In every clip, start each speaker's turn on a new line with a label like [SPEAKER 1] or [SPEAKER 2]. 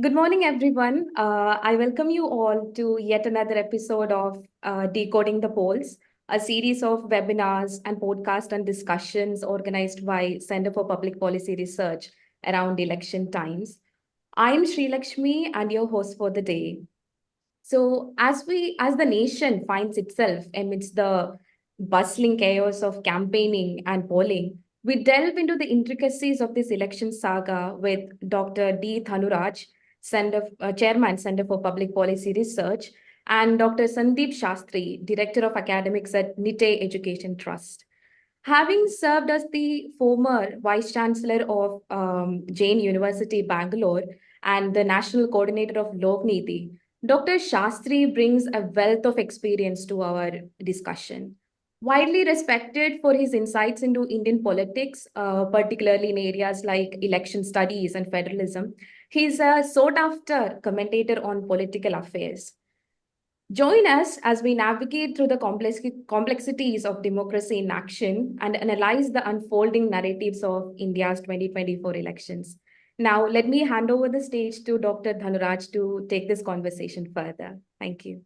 [SPEAKER 1] Good morning, everyone. I welcome you all to yet another episode of Decoding the Polls, a series of webinars and podcasts and discussions organized by Center for Public Policy Research around election times. I am Sri Lakshmi and your host for the day. So, as the nation finds itself amidst the bustling chaos of campaigning and polling, we delve into the intricacies of this election saga with Dr. D Dhanuraj, Chairman, Center for Public Policy Research, and Dr. Sandeep Shastri, Director of Academics at NITTE Education Trust. Having served as the former Vice Chancellor of JAIN University, Bangalore, and the National Coordinator of Lokniti, Dr. Shastri brings a wealth of experience to our discussion. Widely respected for his insights into Indian politics, particularly in areas like election studies and federalism, he's a sought after commentator on political affairs. Join us as we navigate through the complexities of democracy in action and analyze the unfolding narratives of India's 2024 elections. Now, let me hand over the stage to Dr. Dhanuraj to take this conversation further. Thank you.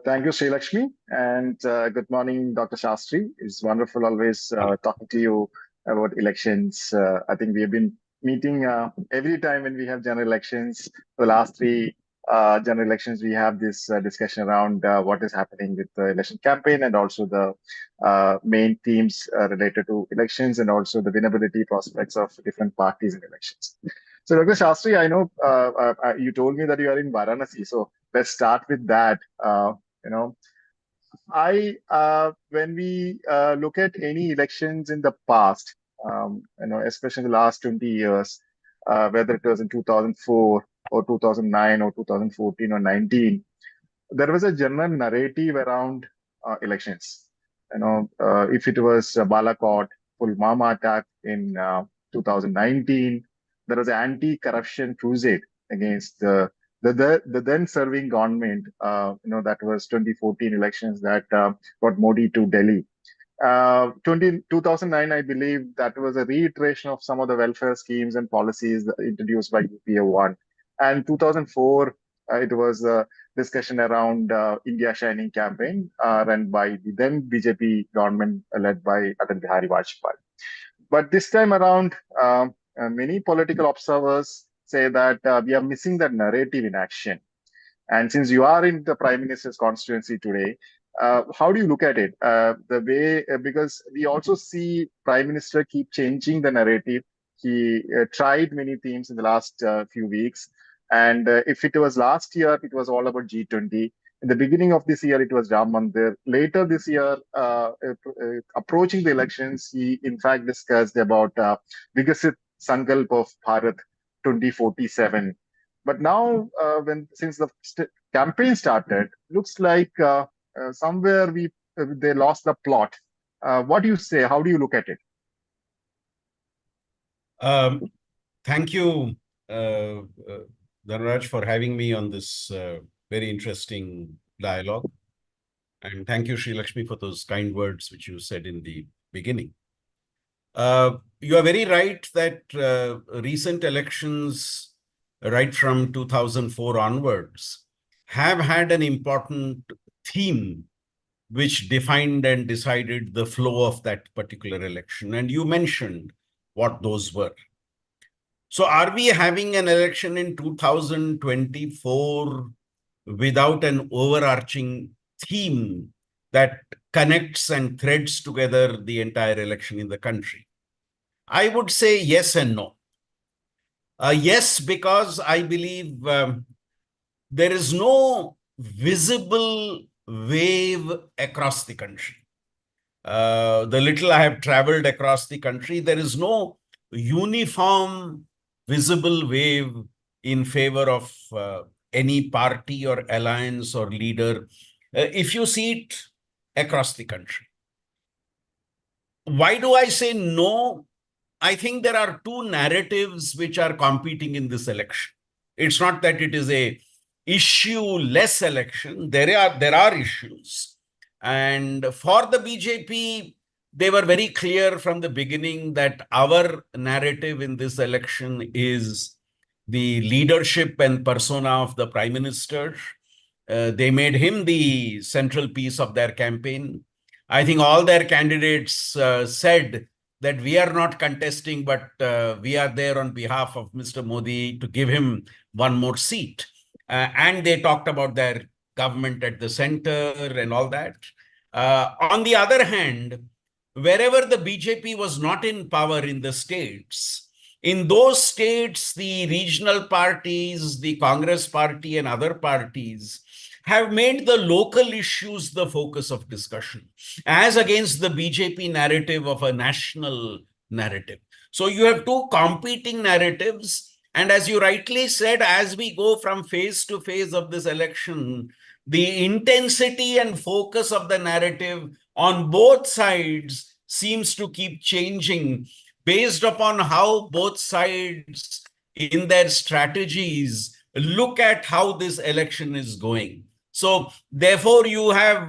[SPEAKER 2] Thank you, Sri Lakshmi, and good morning, Dr. Shastri. It's wonderful always talking to you about elections. I think we have been meeting every time when we have general elections. The last three general elections, we have this discussion around what is happening with the election campaign and also the main themes related to elections and also the winnability prospects of different parties in elections. So, Dr. Shastri, I know you told me that you are in Varanasi, so let's start with that. You know, when we look at any elections in the past, especially in the last 20 years, whether it was in 2004 or 2009 or 2014 or 19, there was a general narrative around elections. If it was Balakot, Pulwama attack in 2019, there was an anti-corruption crusade against the then serving government. That was 2014 elections that got Modi to Delhi. 2009, I believe that was a reiteration of some of the welfare schemes and policies introduced by UPA 1. And 2004, it was a discussion around India Shining campaign run by the then BJP government led by Atal Bihari Vajpayee. But this time around, many political observers say that we are missing that narrative in action. And since you are in the Prime Minister's constituency today, how do you look at it? Because we also see Prime Minister keep changing the narrative. He tried many themes in the last few weeks. And if it was last year, it was all about G20. In the beginning of this year, it was Ram Mandir. Later this year, approaching the elections, he in fact discussed about Vikasit Sankalp of Bharat 2047. But now, since the campaign started, looks like somewhere they lost the plot. What do you say? How do you look at it?
[SPEAKER 3] Thank you, Dhanuraj, for having me on this very interesting dialogue. And thank you, Sri Lakshmi, for those kind words which you said in the beginning. You are very right that recent elections, right from 2004 onwards, have had an important theme which defined and decided the flow of that particular election. And you mentioned what those were. So are we having an election in 2024 without an overarching theme that connects and threads together the entire election in the country? I would say yes and no. Yes, because I believe there is no visible wave across the country. The little I have traveled across the country, there is no uniform visible wave in favor of any party or alliance or leader, if you see it across the country. Why do I say no? I think there are two narratives which are competing in this election. It's not that it is a issue-less election. There are issues. And for the BJP, they were very clear from the beginning that our narrative in this election is the leadership and persona of the Prime Minister. They made him the central piece of their campaign. I think all their candidates said that we are not contesting, but we are there on behalf of Mr. Modi to give him one more seat. And they talked about their government at the center and all that. On the other hand, wherever the BJP was not in power in the states, in those states, the regional parties, the Congress party, and other parties have made the local issues the focus of discussion, as against the BJP narrative of a national narrative. So you have two competing narratives. And as you rightly said, as we go from phase to phase of this election, the intensity and focus of the narrative on both sides seems to keep changing based upon how both sides in their strategies look at how this election is going. So therefore, you have,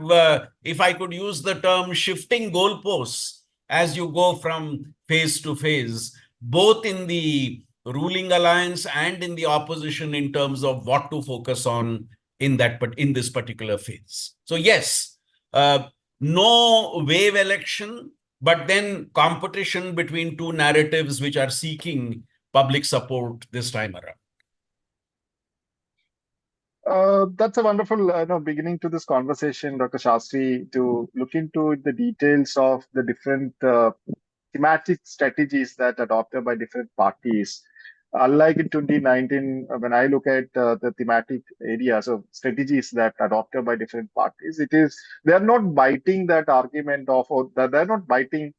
[SPEAKER 3] if I could use the term, shifting goalposts as you go from phase to phase, both in the ruling alliance and in the opposition in terms of what to focus on in this particular phase. So yes, no wave election, but then competition between two narratives which are seeking public support this time around.
[SPEAKER 2] That's a wonderful beginning to this conversation, Dr. Shastri, to look into the details of the different thematic strategies that adopted by different parties. Unlike in 2019, when I look at the thematic areas of strategies that adopted by different parties, they're not biting that argument of, or they're not biting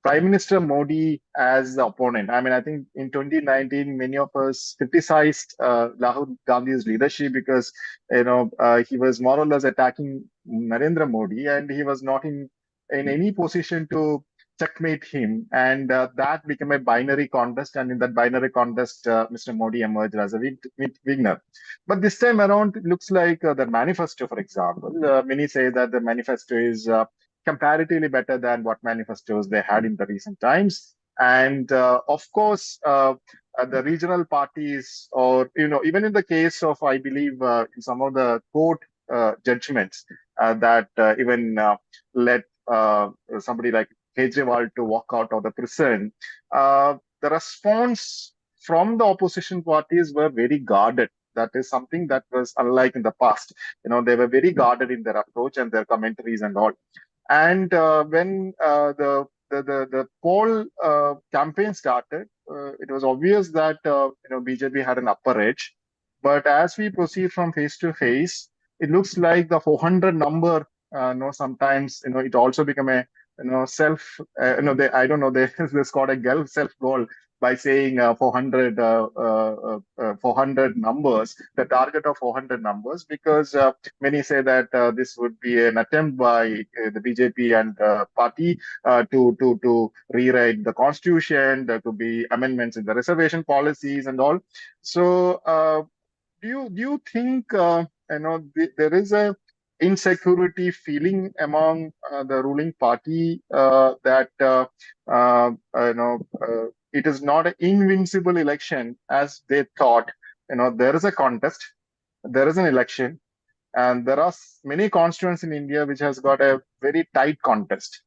[SPEAKER 2] Prime Minister Modi as the opponent. I mean, I think in 2019, many of us criticized Rahul Gandhi's leadership because, he was more or less attacking Narendra Modi, and he was not in any position to checkmate him. And that became a binary contest. And in that binary contest, Mr. Modi emerged as a winner. But this time around, it looks like the manifesto, for example, many say that the manifesto is comparatively better than what manifestos they had in the recent times. And of course, the regional parties, or even in the case of, I believe, in some of the court judgments that even led somebody like Kejriwal to walk out of the prison, the response from the opposition parties were very guarded. That is something that was unlike in the past. They were very guarded in their approach and their commentaries and all. And when the poll campaign started, it was obvious that BJP had an upper edge. But as we proceed from phase to phase, it looks like the 400 number. Sometimes it also become a self. I don't know. They scored a self goal by saying 400 numbers, the target of 400 numbers, because many say that this would be an attempt by the BJP and party to rewrite the constitution. There could be amendments in the reservation policies and all. So do you think there is a insecurity feeling among the ruling party that it is not an invincible election as they thought? There is a contest, there is an election, and there are many constituents in India which has got a very tight contest.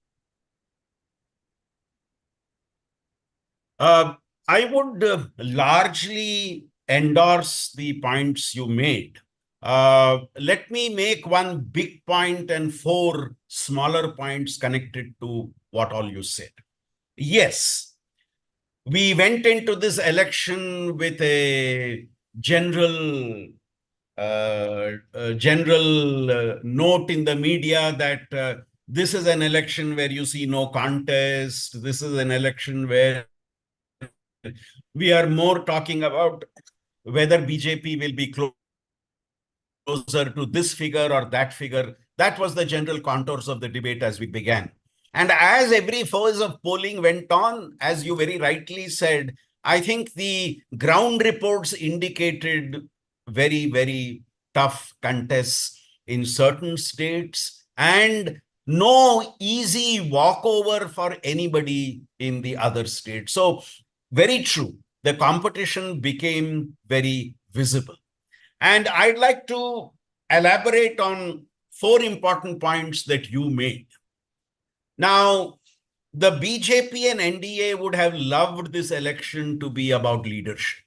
[SPEAKER 3] I would largely endorse the points you made. Let me make one big point and four smaller points connected to what all you said. Yes, we went into this election with a general note in the media that this is an election where you see no contest. This is an election where we are more talking about whether BJP will be closer to this figure or that figure. That was the general contours of the debate as we began. And as every phase of polling went on, as you very rightly said, I think the ground reports indicated very, very tough contests in certain states and no easy walkover for anybody in the other states. So very true. the competition became very visible. And I'd like to elaborate on 4 important points that you made. Now, the BJP and NDA would have loved this election to be about leadership.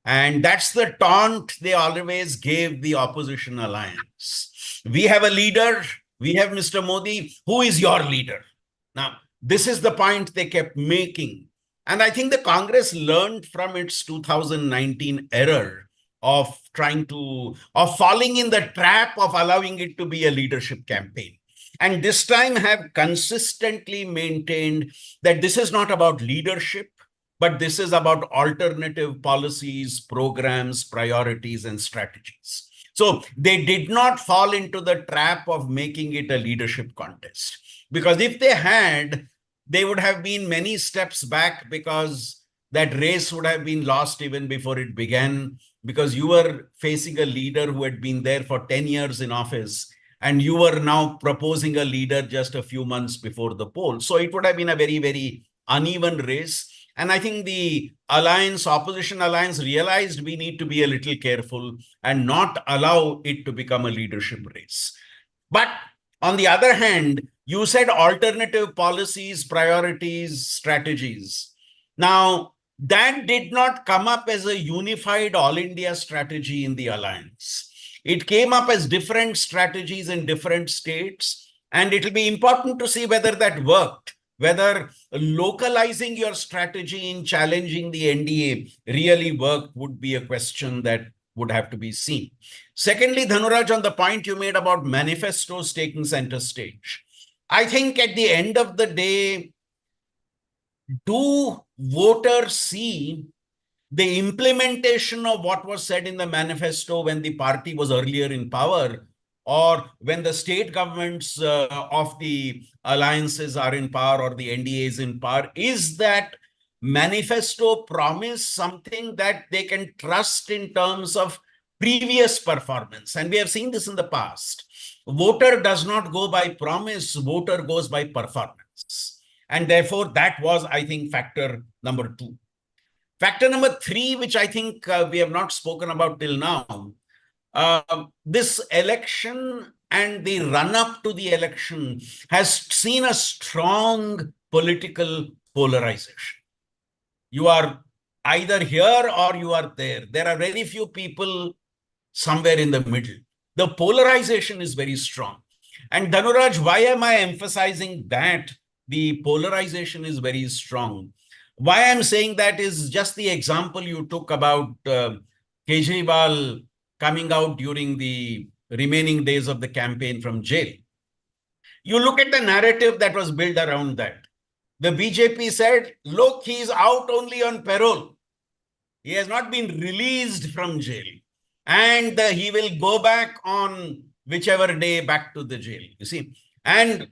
[SPEAKER 3] And that's the taunt they always gave the opposition alliance. We have a leader, we have Mr. Modi, who is your leader? Now, this is the point they kept making. And I think the Congress learned from its 2019 error of falling in the trap of allowing it to be a leadership campaign. And this time have consistently maintained that this is not about leadership, but this is about alternative policies, programs, priorities, and strategies. So they did not fall into the trap of making it a leadership contest. Because if they had, they would have been many steps back, because that race would have been lost even before it began, because you were facing a leader who had been there for 10 years in office, and you were now proposing a leader just a few months before the poll. So it would have been a very, very uneven race. And I think the opposition alliance realized we need to be a little careful and not allow it to become a leadership race. But on the other hand, you said alternative policies, priorities, strategies. Now, that did not come up as a unified all India strategy in the alliance. It came up as different strategies in different states, and it will be important to see whether that worked, whether localizing your strategy in challenging the NDA really worked would be a question that would have to be seen. Secondly, Dhanuraj, on the point you made about manifestos taking center stage, I think at the end of the day, do voters see the implementation of what was said in the manifesto when the party was earlier in power, or when the state governments of the alliances are in power, or the NDA is in power? Is that manifesto promise something that they can trust in terms of previous performance? And we have seen this in the past. Voter does not go by promise, voter goes by performance. And therefore, that was, I think, factor number 2. Factor number 3, which I think we have not spoken about till now, this election and the run-up to the election has seen a strong political polarization. You are either here or you are there. There are very few people somewhere in the middle. The polarization is very strong. And Dhanuraj, why am I emphasizing that the polarization is very strong? Why I'm saying that is just the example you took about Kejriwal coming out during the remaining days of the campaign from jail. You look at the narrative that was built around that. The BJP said, look, he's out only on parole. He has not been released from jail. And he will go back on whichever day back to the jail, you see. And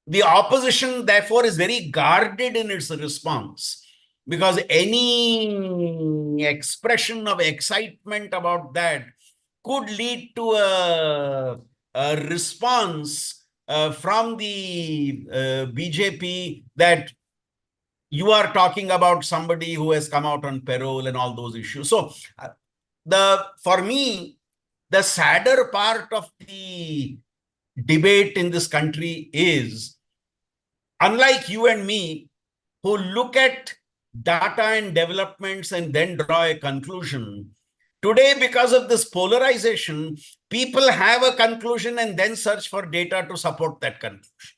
[SPEAKER 3] the opposition, therefore, is very guarded in its response, because any expression of excitement about that could lead to a response from the BJP that you are talking about somebody who has come out on parole and all those issues. So for me, the sadder part of the debate in this country is, unlike you and me, who look at data and developments and then draw a conclusion, today, because of this polarization, people have a conclusion and then search for data to support that conclusion.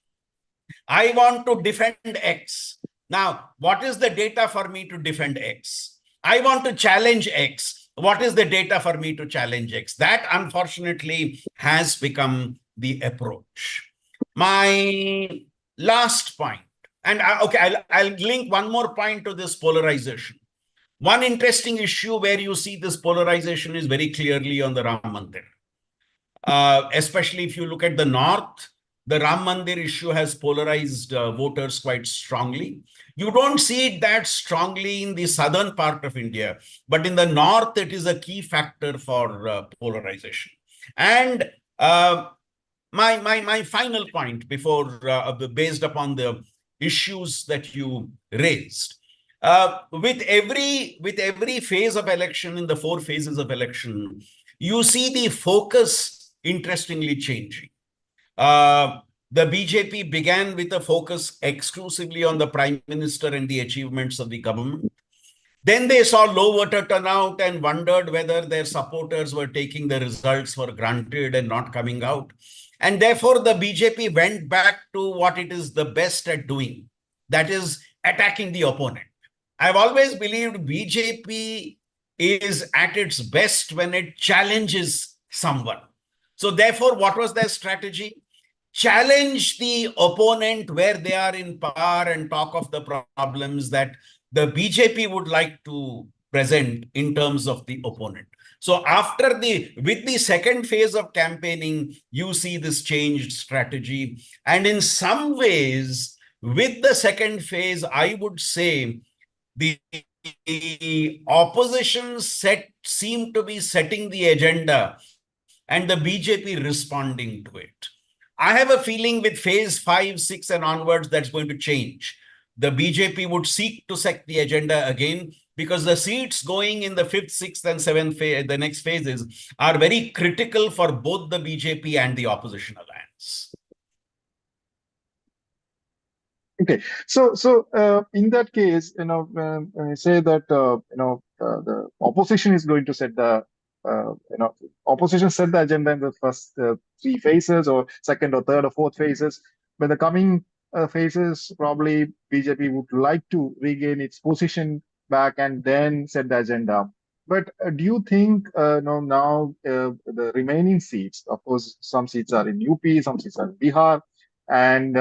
[SPEAKER 3] I want to defend X. Now, what is the data for me to defend X? I want to challenge X. What is the data for me to challenge X? That, unfortunately, has become the approach. My last point, and I'll link one more point to this polarization. One interesting issue where you see this polarization is very clearly on the Ram Mandir. Especially if you look at the North, the Ram Mandir issue has polarized voters quite strongly. You don't see it that strongly in the southern part of India, but in the North, it is a key factor for polarization. And my final point before, based upon the issues that you raised, With every phase of election, in the 4 phases of election, you see the focus interestingly changing. The BJP began with a focus exclusively on the Prime Minister and the achievements of the government. Then they saw low voter turnout and wondered whether their supporters were taking the results for granted and not coming out. And therefore, the BJP went back to what it is the best at doing, that is attacking the opponent. I've always believed BJP is at its best when it challenges someone. So therefore, what was their strategy? Challenge the opponent where they are in power and talk of the problems that the BJP would like to present in terms of the opponent. So with the second phase of campaigning, you see this changed strategy. And in some ways, with the second phase, I would say the opposition seem to be setting the agenda and the BJP responding to it. I have a feeling with phase 5, 6 and onwards, that's going to change. The BJP would seek to set the agenda again because the seats going in the 5th, 6th and 7th phase, the next phases, are very critical for both the BJP and the opposition alliance.
[SPEAKER 2] Okay, so in that case, when I say that the opposition is going to set the opposition set the agenda in the first 3 phases, or second or third or fourth phases. But the coming phases, probably BJP would like to regain its position back and then set the agenda. But do you think now the remaining seats, of course, some seats are in UP, some seats are in Bihar, and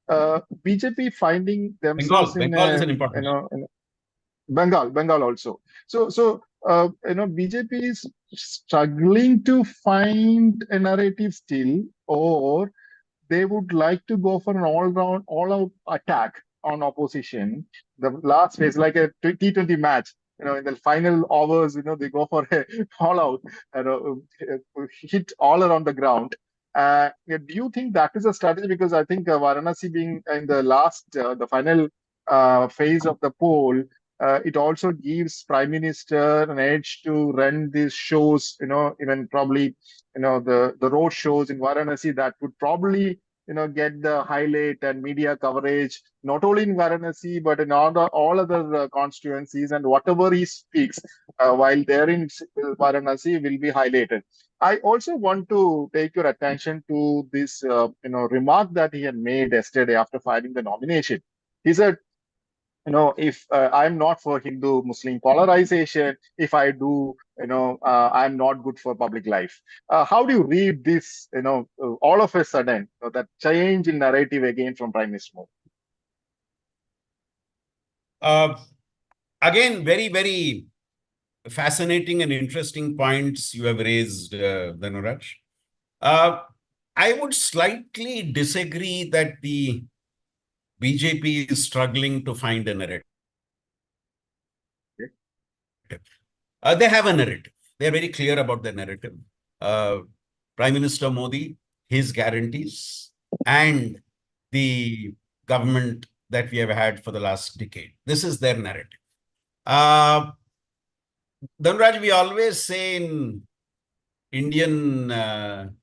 [SPEAKER 2] BJP finding themselves
[SPEAKER 3] Bengal is an important
[SPEAKER 2] Bengal also. So BJP is struggling to find a narrative still, or they would like to go for an all-out attack on opposition. The last phase, like a T20 match, in the final hours, they go for a all-out, hit all around the ground. Do you think that is a strategy? Because I think Varanasi being in the the final phase of the poll, it also gives Prime Minister an edge to run these shows, even probably, the road shows in Varanasi that would probably, get the highlight and media coverage, not only in Varanasi, but in all other constituencies, and whatever he speaks while they're in Varanasi will be highlighted. I also want to take your attention to this, remark that he had made yesterday after filing the nomination. He said, if I'm not for Hindu-Muslim polarization, if I do, I'm not good for public life. How do you read this, all of a sudden, that change in narrative again from Prime Minister Modi?
[SPEAKER 3] Again, very, very fascinating and interesting points you have raised, Dhanuraj. I would slightly disagree that the BJP is struggling to find a narrative. They have a narrative. They're very clear about their narrative. Prime Minister Modi, his guarantees, and the government that we have had for the last decade. This is their narrative. Dhanuraj, we always say in Indian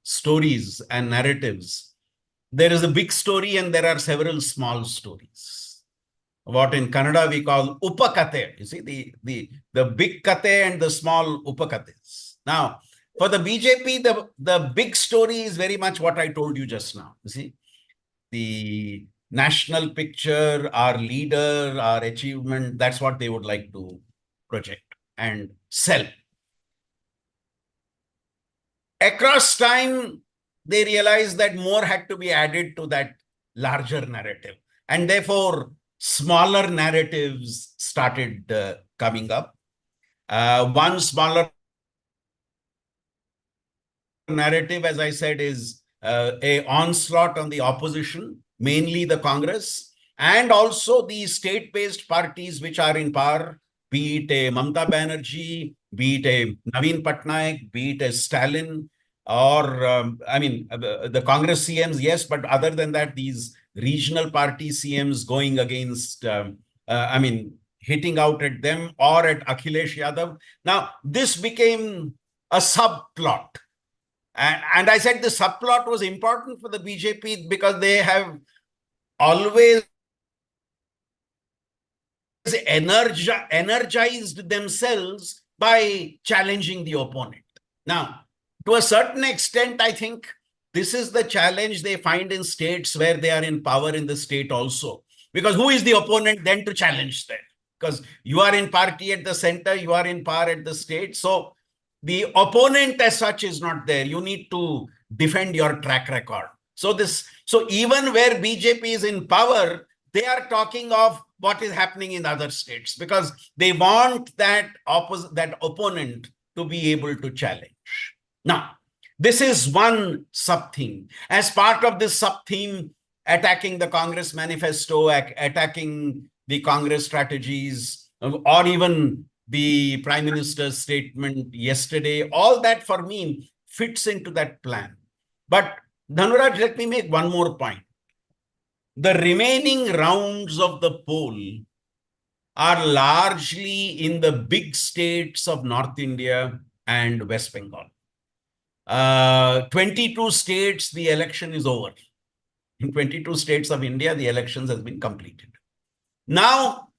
[SPEAKER 3] stories and narratives, there is a big story and there are several small stories. What in Kannada we call upakate. You see, the big kate and the small upakates. Now, for the BJP, the big story is very much what I told you just now. You see, the national picture, our leader, our achievement, that's what they would like to project and sell. Across time, they realized that more had to be added to that larger narrative. And therefore, smaller narratives started coming up. One smaller narrative, as I said, is a onslaught on the opposition, mainly the Congress, and also the state-based parties which are in power, be it a Mamata Banerjee, be it a Naveen Patnaik, be it a Stalin, or the Congress CMs, yes, but other than that, these regional party CMs going against hitting out at them or at Akhilesh Yadav. Now, this became a subplot. And I said the subplot was important for the BJP because they have always energized themselves by challenging the opponent. Now, to a certain extent, I think this is the challenge they find in states where they are in power in the state also. Because who is the opponent then to challenge them? Because you are in party at the center, you are in power at the state. So the opponent as such is not there. You need to defend your track record. So even where BJP is in power, they are talking of what is happening in other states because they want that opponent to be able to challenge. Now, this is one sub-theme. As part of this sub-theme, attacking the Congress manifesto, attacking the Congress strategies, or even the Prime Minister's statement yesterday, all that for me fits into that plan. But Dhanuraj, let me make one more point. The remaining rounds of the poll are largely in the big states of North India and West Bengal. 22 states, the election is over. In 22 states of India, the elections has been completed. Now,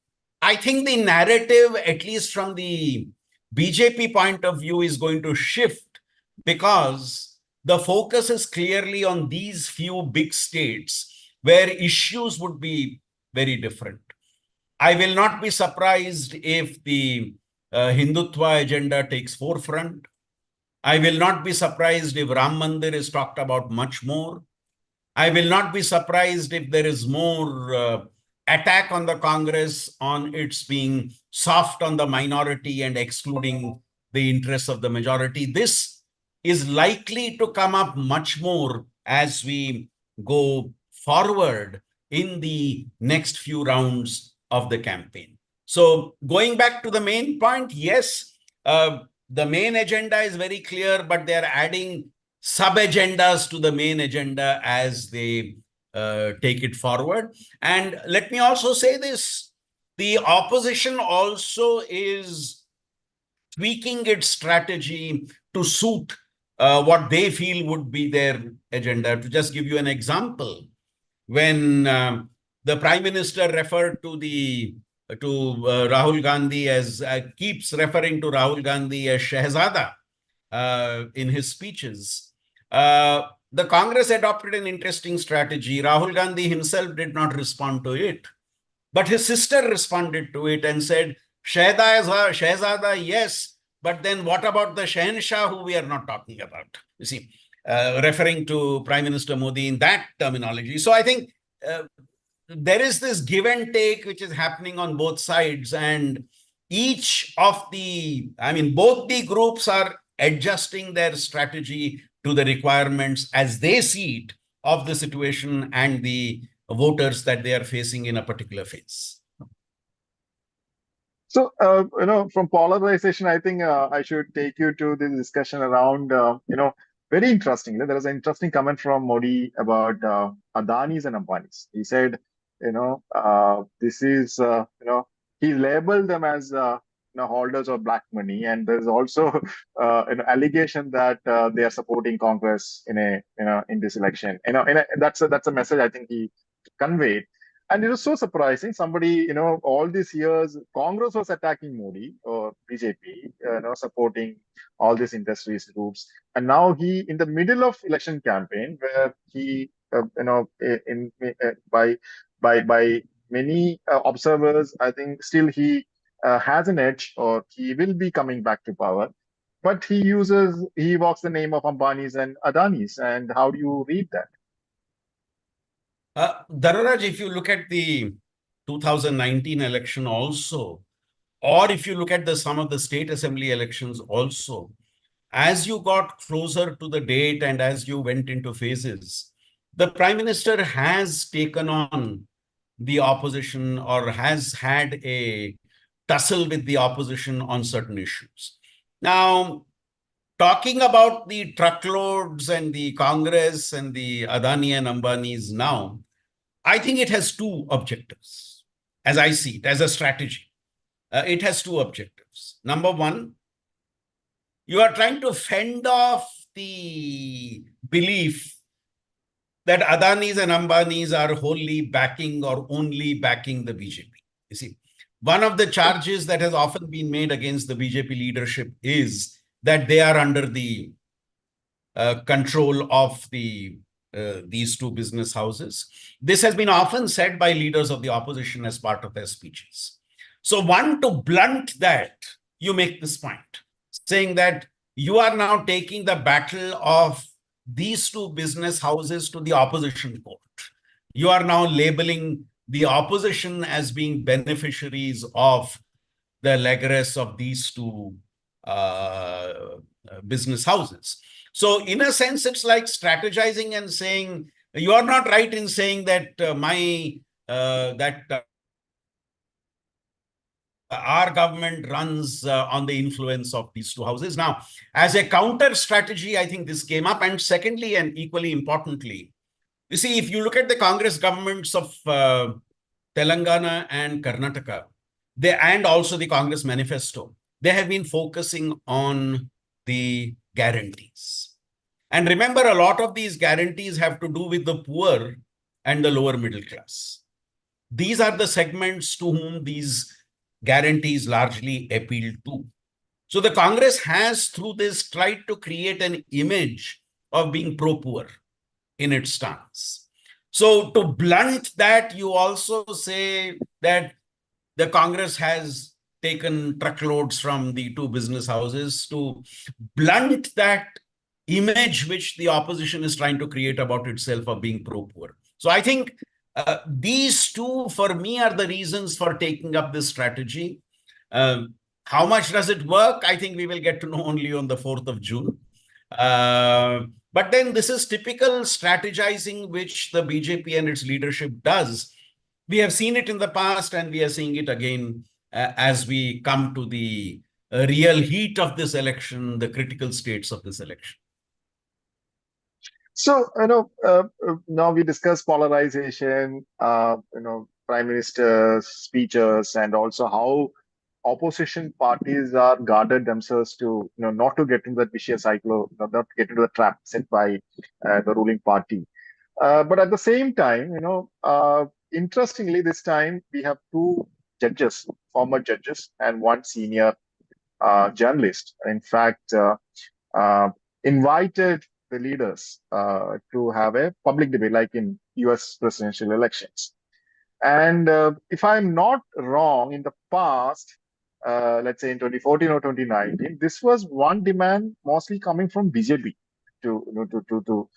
[SPEAKER 3] I think the narrative, at least from the BJP point of view, is going to shift because the focus is clearly on these few big states where issues would be very different. I will not be surprised if the Hindutva agenda takes forefront. I will not be surprised if Ram Mandir is talked about much more. I will not be surprised if there is more attack on the Congress on its being soft on the minority and excluding the interests of the majority. This is likely to come up much more as we go forward in the next few rounds of the campaign. So going back to the main point, yes, the main agenda is very clear, but they're adding sub-agendas to the main agenda as they take it forward. And let me also say this, the opposition also is tweaking its strategy to suit what they feel would be their agenda. To just give you an example, when the Prime Minister referred to Rahul Gandhi as keeps referring to Rahul Gandhi as Shehzada in his speeches, the Congress adopted an interesting strategy. Rahul Gandhi himself did not respond to it, but his sister responded to it and said, Shehzada, yes, but then what about the Shahenshah who we are not talking about? You see, referring to Prime Minister Modi in that terminology. So I think there is this give and take which is happening on both sides, and both the groups are adjusting their strategy to the requirements as they see it of the situation and the voters that they are facing in a particular phase.
[SPEAKER 2] So, from polarization, I think I should take you to the discussion around, very interestingly, there was an interesting comment from Modi about Adanis and Ambanis. He said, this is, he labeled them as, holders of black money. And there's also an allegation that they are supporting Congress in this election. That's a message I think he conveyed. And it was so surprising. Somebody, all these years, Congress was attacking Modi or BJP, supporting all these industries groups. And now he, in the middle of election campaign, where he, by many observers, I think still he has an edge, or he will be coming back to power. But he evokes the name of Ambanis and Adanis. And how do you read that?
[SPEAKER 3] Dhanuraj, if you look at the 2019 election also, or if you look at some of the state assembly elections also, as you got closer to the date and as you went into phases, the Prime Minister has taken on the opposition or has had a tussle with the opposition on certain issues. Now, talking about the truckloads and the Congress and the Adani and Ambanis now, I think it has two objectives. as I see it, as a strategy. It has two objectives. Number one, you are trying to fend off the belief that Adanis and Ambanis are wholly backing or only backing the BJP. You see, one of the charges that has often been made against the BJP leadership is that they are under the control of these two business houses. This has been often said by leaders of the opposition as part of their speeches. So one, to blunt that, you make this point, saying that you are now taking the battle of these two business houses to the opposition court. You are now labeling the opposition as being beneficiaries of the legress of these two business houses. So in a sense, it's like strategizing and saying, you are not right in saying that our government runs on the influence of these two houses. Now, as a counter strategy, I think this came up. And secondly, and equally importantly, you see, if you look at the Congress governments of Telangana and Karnataka, and also the Congress manifesto, they have been focusing on the guarantees. And remember, a lot of these guarantees have to do with the poor and the lower middle class. These are the segments to whom these guarantees largely appeal to. So the Congress has, through this, tried to create an image of being pro-poor in its stance. So to blunt that, you also say that the Congress has taken truckloads from the two business houses. To blunt that image which the opposition is trying to create about itself of being pro-poor. So I think these two, for me, are the reasons for taking up this strategy. How much does it work? I think we will get to know only on the 4th of June. But then this is typical strategizing which the BJP and its leadership does. We have seen it in the past, and we are seeing it again as we come to the real heat of this election, the critical states of this election.
[SPEAKER 2] So, now we discuss polarization, prime minister's speeches, and also how opposition parties are guarded themselves to, not to get into that vicious cycle, not to get into the trap set by the ruling party. But at the same time, interestingly, this time we have two judges, former judges, and one senior journalist. In fact, invited the leaders to have a public debate, like in US presidential elections. And if I'm not wrong, in the past, let's say in 2014 or 2019, this was one demand mostly coming from BJP to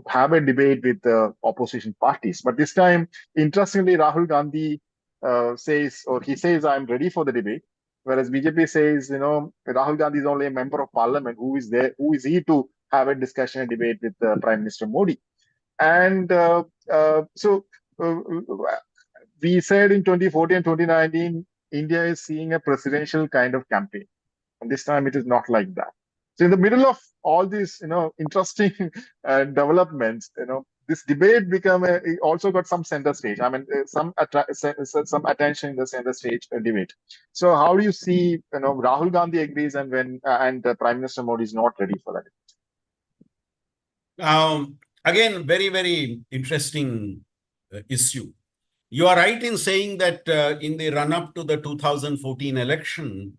[SPEAKER 2] have a debate with the opposition parties. But this time, interestingly, Rahul Gandhi says, I'm ready for the debate. Whereas BJP says, Rahul Gandhi is only a member of parliament. Who is he to have a discussion and debate with Prime Minister Modi? And we said in 2014 and 2019, India is seeing a presidential kind of campaign. And this time it is not like that. So in the middle of all these, interesting developments, this debate also got some center stage. I mean, some attention in the center stage debate. So how do you see, Rahul Gandhi agrees and Prime Minister Modi is not ready for
[SPEAKER 3] that? Again, very, very interesting issue. You are right in saying that in the run-up to the 2014 election,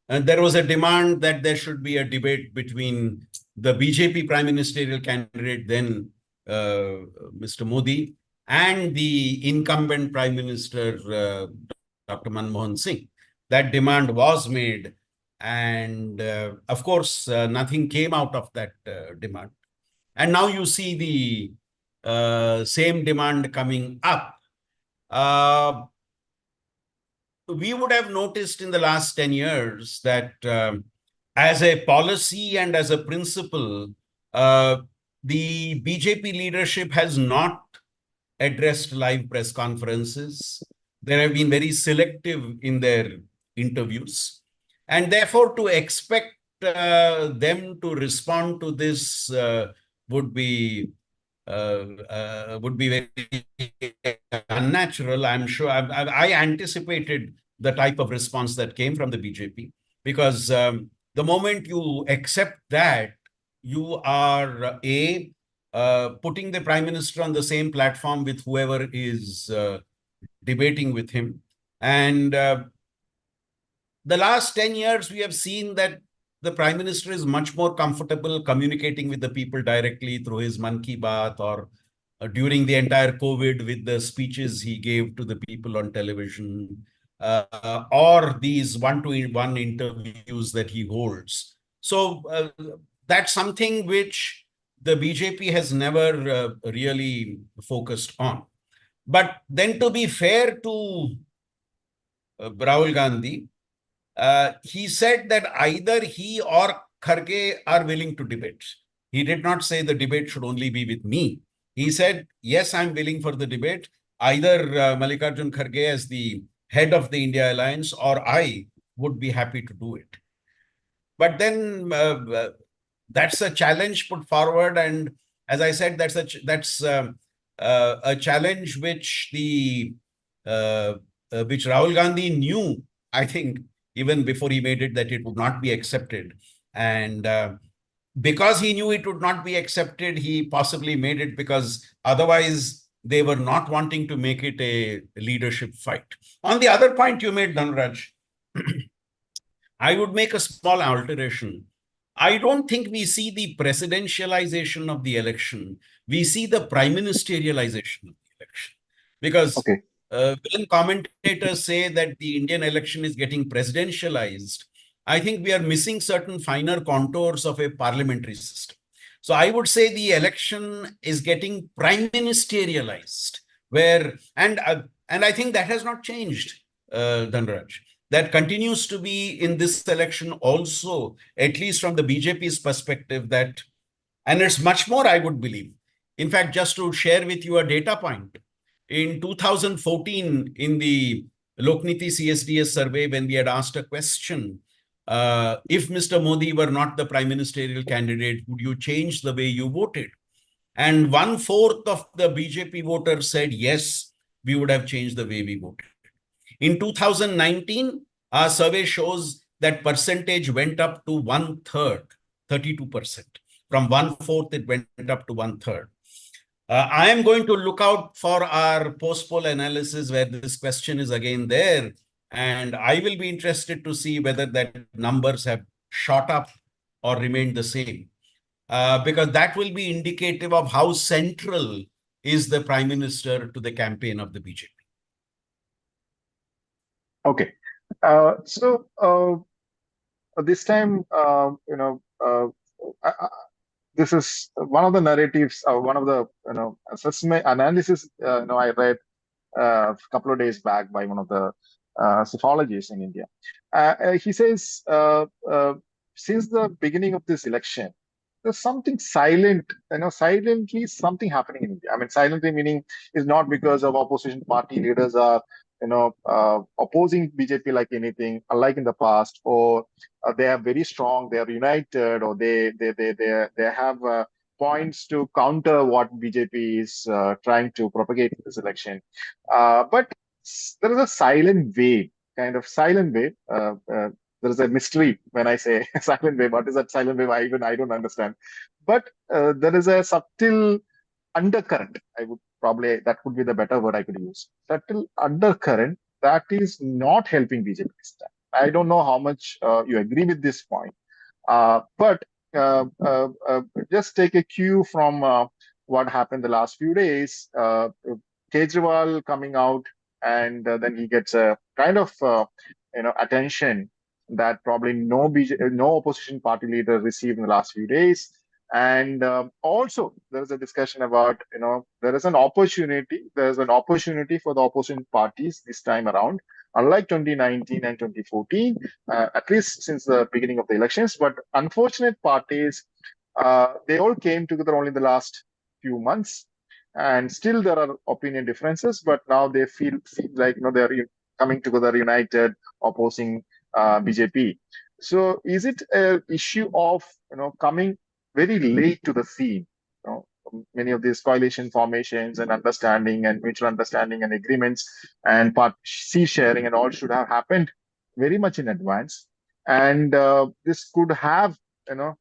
[SPEAKER 3] there was a demand that there should be a debate between the BJP prime ministerial candidate, then Mr. Modi, and the incumbent Prime Minister, Dr. Manmohan Singh. That demand was made. And of course, nothing came out of that demand. And now you see the same demand coming up. We would have noticed in the last 10 years that as a policy and as a principle, the BJP leadership has not addressed live press conferences. They have been very selective in their interviews. And therefore, to expect them to respond to this would be would be very unnatural. I'm sure I anticipated the type of response that came from the BJP, because the moment you accept that, you are putting the Prime Minister on the same platform with whoever is debating with him. And the last 10 years, we have seen that the Prime Minister is much more comfortable communicating with the people directly through his Man Ki Baat, or during the entire COVID with the speeches he gave to the people on television, or these one-to-one interviews that he holds. So that's something which the BJP has never really focused on. But then, to be fair to Rahul Gandhi, he said that either he or Kharge are willing to debate. He did not say the debate should only be with me. He said, yes, I'm willing for the debate. Either Mallikarjun Kharge as the head of the India Alliance, or I would be happy to do it. But then that's a challenge put forward. And as I said, that's a challenge which which Rahul Gandhi knew, I think, even before he made it, that it would not be accepted. And because he knew it would not be accepted, he possibly made it, because otherwise they were not wanting to make it a leadership fight. On the other point you made, Dhanuraj, I would make a small alteration. I don't think we see the presidentialization of the election. We see the prime ministerialization of the election. Because
[SPEAKER 2] Okay.
[SPEAKER 3] when commentators say that the Indian election is getting presidentialized, I think we are missing certain finer contours of a parliamentary system. So I would say the election is getting prime ministerialized, and I think that has not changed, Dhanraj. That continues to be in this election also, at least from the BJP's perspective, and it's much more, I would believe. In fact, just to share with you a data point, in 2014, in the Lokniti CSDS survey, when we had asked a question, if Mr. Modi were not the prime ministerial candidate, would you change the way you voted? And 1/4 of the BJP voters said, yes, we would have changed the way we voted. In 2019, our survey shows that percentage went up to 1/3, 32%. From 1/4, it went up to 1/3. I am going to look out for our post-poll analysis where this question is again there. And I will be interested to see whether that numbers have shot up or remained the same. Because that will be indicative of how central is the Prime Minister to the campaign of the BJP.
[SPEAKER 2] Okay. This time, this is one of the narratives, one of the assessment analysis. I read a couple of days back by one of the psephologists in India. He says, since the beginning of this election, there's something silent, silently something happening in India. I mean, silently meaning is not because of opposition party leaders are, opposing BJP like anything, unlike in the past, or they are very strong, they are united, or they have points to counter what BJP is trying to propagate in this election. But there is a silent wave, kind of silent wave. There is a mystery when I say silent wave. What is that silent wave? I don't understand. But there is a subtle undercurrent. That could be the better word I could use. Subtle undercurrent that is not helping BJP this time. I don't know how much you agree with this point, but just take a cue from what happened the last few days. Kejriwal coming out, and then he gets a kind of attention that probably no opposition party leader received in the last few days. And also there is a discussion about, there's an opportunity for the opposition parties this time around, unlike 2019 and 2014, at least since the beginning of the elections. But unfortunate parties, they all came together only in the last few months, and still there are opinion differences, but now they feel like they're coming together united, opposing BJP. So is it an issue of coming very late to the scene, many of these coalition formations and understanding and mutual understanding and agreements and seat sharing and all should have happened very much in advance. And this could have, you know,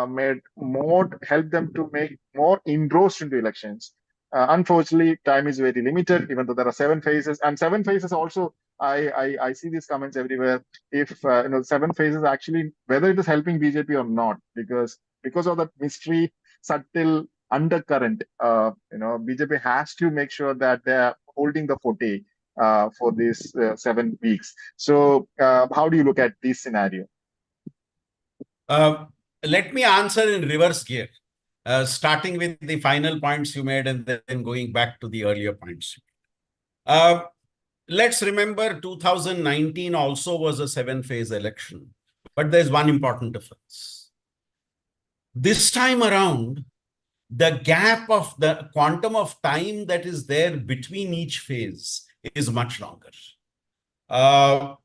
[SPEAKER 2] made more, help them to make more inroads into elections. Unfortunately, time is very limited, even though there are 7 phases. And 7 phases also, I see these comments everywhere. If 7 phases actually, whether it is helping BJP or not, because of that mystery, subtle undercurrent, BJP has to make sure that they are holding the forte for these 7 weeks. So, how do you look at this scenario?
[SPEAKER 3] Let me answer in reverse gear, starting with the final points you made and then going back to the earlier points. Let's remember 2019 also was a 7-phase election, but there's one important difference. This time around, the gap of the quantum of time that is there between each phase is much longer.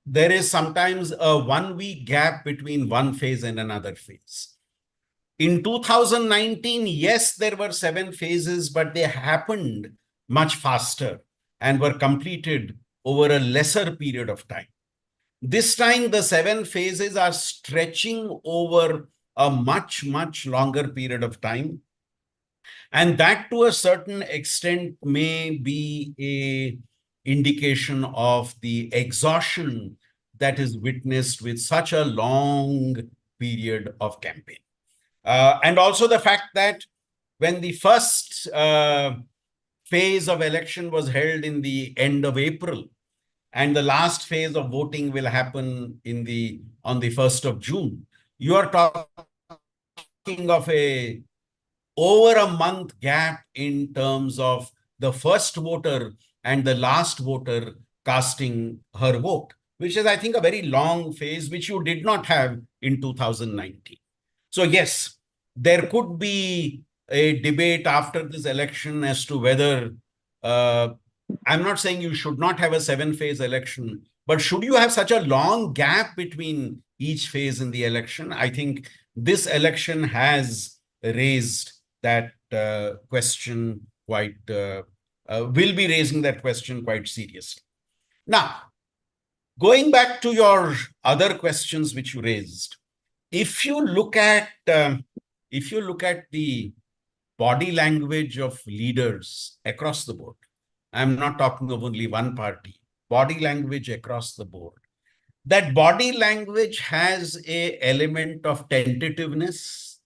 [SPEAKER 3] There is sometimes a 1-week gap between one phase and another phase. In 2019, yes, there were 7 phases, but they happened much faster and were completed over a lesser period of time. This time, the 7 phases are stretching over a much, much longer period of time. And that to a certain extent may be a indication of the exhaustion that is witnessed with such a long period of campaign. And also the fact that when the first phase of election was held in the end of April, and the last phase of voting will happen on the 1st of June, you are talking of a over a month gap in terms of the first voter and the last voter casting her vote, which is, I think, a very long phase, which you did not have in 2019. So yes, there could be a debate after this election as to whether, I'm not saying you should not have a 7-phase election, but should you have such a long gap between each phase in the election? I think this election has raised that question quite, will be raising that question quite seriously. Now, going back to your other questions which you raised, if you look at the body language of leaders across the board, I'm not talking of only one party, body language across the board, that body language has an element of tentativeness.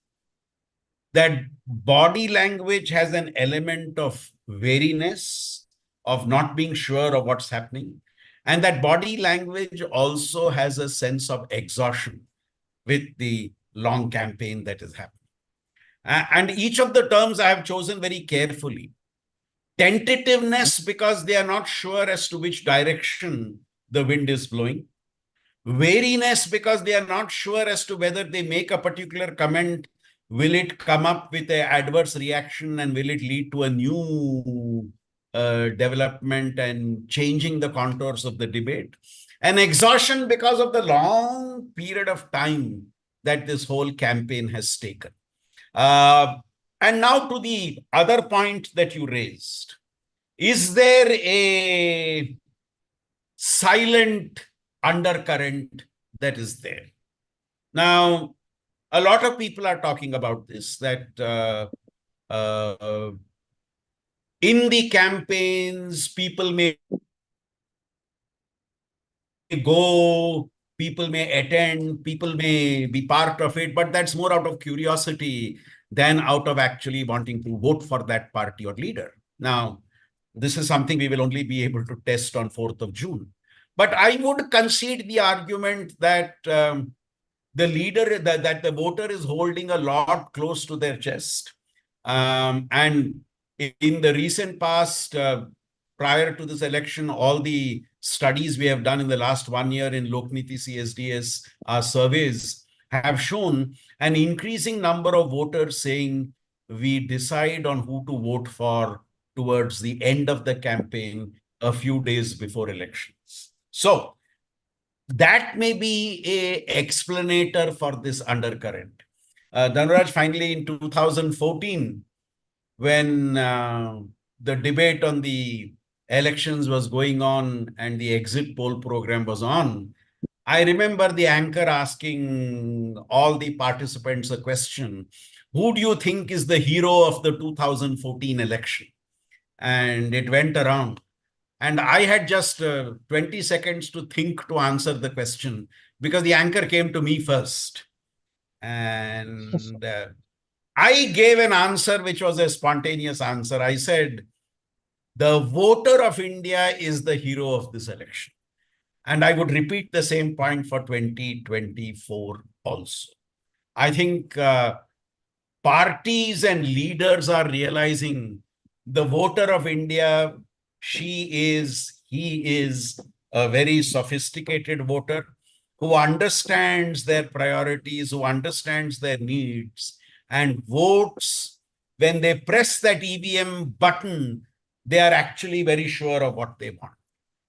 [SPEAKER 3] That body language has an element of wariness, of not being sure of what's happening. And that body language also has a sense of exhaustion with the long campaign that is happening. And each of the terms I have chosen very carefully. Tentativeness, because they are not sure as to which direction the wind is blowing. Wariness, because they are not sure as to whether they make a particular comment, will it come up with an adverse reaction and will it lead to a new development and changing the contours of the debate. And exhaustion because of the long period of time that this whole campaign has taken. And now to the other point that you raised. Is there a silent undercurrent that is there? Now, a lot of people are talking about this, that in the campaigns, people may go, people may attend, people may be part of it, but that's more out of curiosity than out of actually wanting to vote for that party or leader. Now, this is something we will only be able to test on 4th of June. But I would concede the argument that the leader, that the voter is holding a lot close to their chest. And in the recent past, prior to this election, all the studies we have done in the last 1 year in Lokniti CSDS surveys have shown an increasing number of voters saying we decide on who to vote for towards the end of the campaign, a few days before elections. So that may be a explanator for this undercurrent. Dhanuraj, finally in 2014, when the debate on the elections was going on and the exit poll program was on, I remember the anchor asking all the participants a question: who do you think is the hero of the 2014 election? And it went around. And I had just 20 seconds to think to answer the question, because the anchor came to me first. And I gave an answer which was a spontaneous answer. I said, the voter of India is the hero of this election. And I would repeat the same point for 2024 also. I think parties and leaders are realizing the voter of India, he is a very sophisticated voter who understands their priorities, who understands their needs, and votes. When they press that EVM button, they are actually very sure of what they want.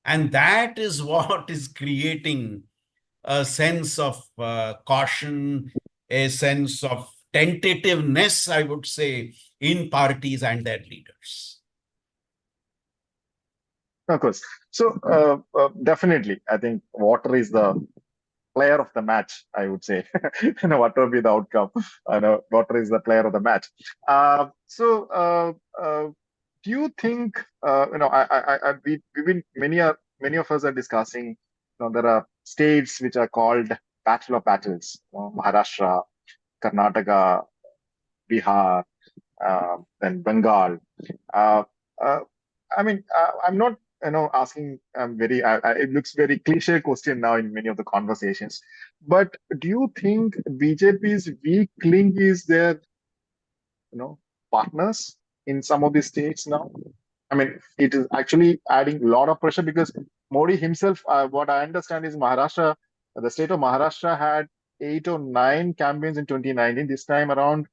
[SPEAKER 3] And that is what is creating a sense of caution, a sense of tentativeness, I would say, in parties and their leaders.
[SPEAKER 2] Of course. So definitely, I think water is the player of the match, I would say. Whatever be the outcome, water is the player of the match. Do you think, we've been, many of us are discussing, there are states which are called battle of battles, Maharashtra, Karnataka, Bihar, then Bengal. Uh, uh, I'm not, asking it looks very cliche question now in many of the conversations. But do you think BJP's weak link is their, partners in some of these states now? I mean, it is actually adding a lot of pressure because Modi himself, what I understand is Maharashtra, the state of Maharashtra had 8 or 9 campaigns in 2019. This time around,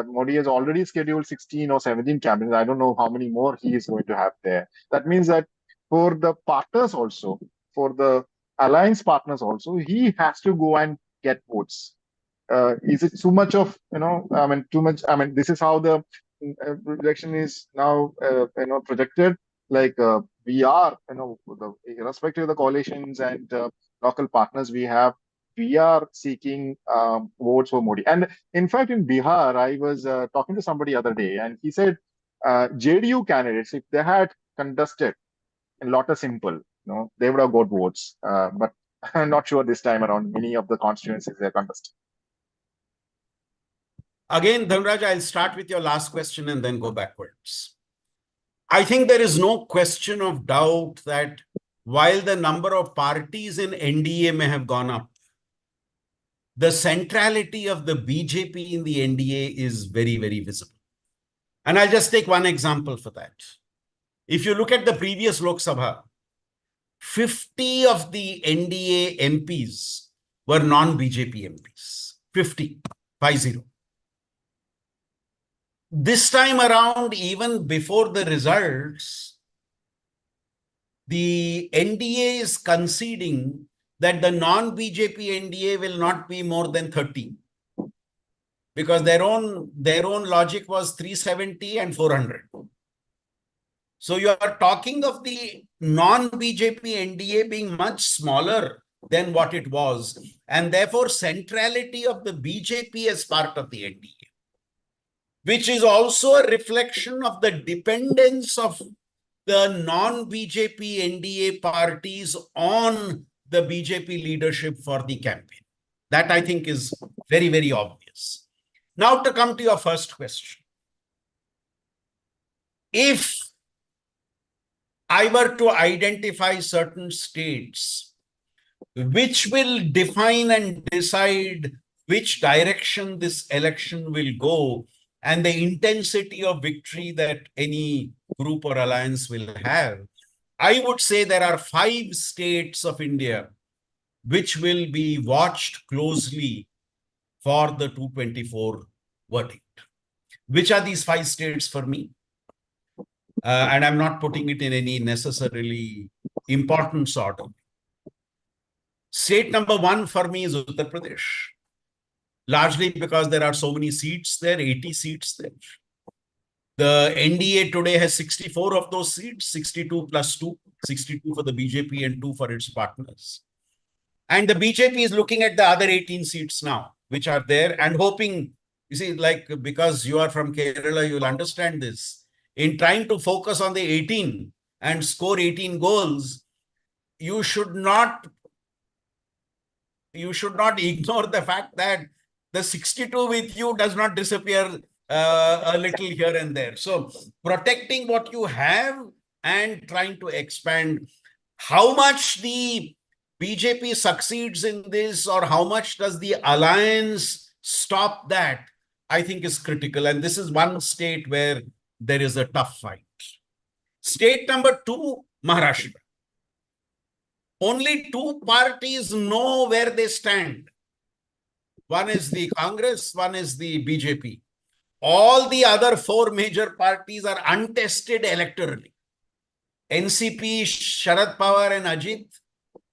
[SPEAKER 2] Modi has already scheduled 16 or 17 campaigns. I don't know how many more he is going to have there. That means that for the partners also, for the alliance partners also, he has to go and get votes. Is it too much of, too much? This is how the election is now, projected. Like we are, irrespective of the coalitions and local partners we have, we are seeking votes for Modi. And in fact, in Bihar, I was talking to somebody other day, and he said JDU candidates, if they had contested in Lotus Simple, they would have got votes. But I'm not sure this time around many of the constituencies they're contesting.
[SPEAKER 3] Again, Dhanuraj, I'll start with your last question and then go backwards. I think there is no question of doubt that while the number of parties in NDA may have gone up, the centrality of the BJP in the NDA is very, very visible. And I'll just take one example for that. If you look at the previous Lok Sabha, 50 of the NDA MPs were non-BJP MPs. 50. This time around, even before the results, the NDA is conceding that the non-BJP NDA will not be more than 30. Because their own logic was 370 and 400. So you are talking of the non-BJP NDA being much smaller than what it was, and therefore centrality of the BJP as part of the NDA, which is also a reflection of the dependence of the non-BJP NDA parties on the BJP leadership for the campaign. That I think is very, very obvious. Now to come to your first question. If I were to identify certain states which will define and decide which direction this election will go and the intensity of victory that any group or alliance will have, I would say there are 5 states of India which will be watched closely for the 224 verdict. Which are these 5 states for me? And I'm not putting it in any necessarily importance order. State number 1 for me is Uttar Pradesh, largely because there are so many seats there, 80 seats there. The NDA today has 64 of those seats, 62 plus 2, 62 for the BJP and 2 for its partners. And the BJP is looking at the other 18 seats now, which are there, and hoping, you see, like, because you are from Kerala, you'll understand this. In trying to focus on the 18 and score 18 goals, you should not ignore the fact that the 62 with you does not disappear a little here and there. So protecting what you have and trying to expand. How much the BJP succeeds in this, or how much does the alliance stop that, I think is critical. And this is one state where there is a tough fight. State number 2, Maharashtra. Only 2 parties know where they stand. One is the Congress, one is the BJP. All the other 4 major parties are untested electorally. NCP, Sharad Pawar and Ajit,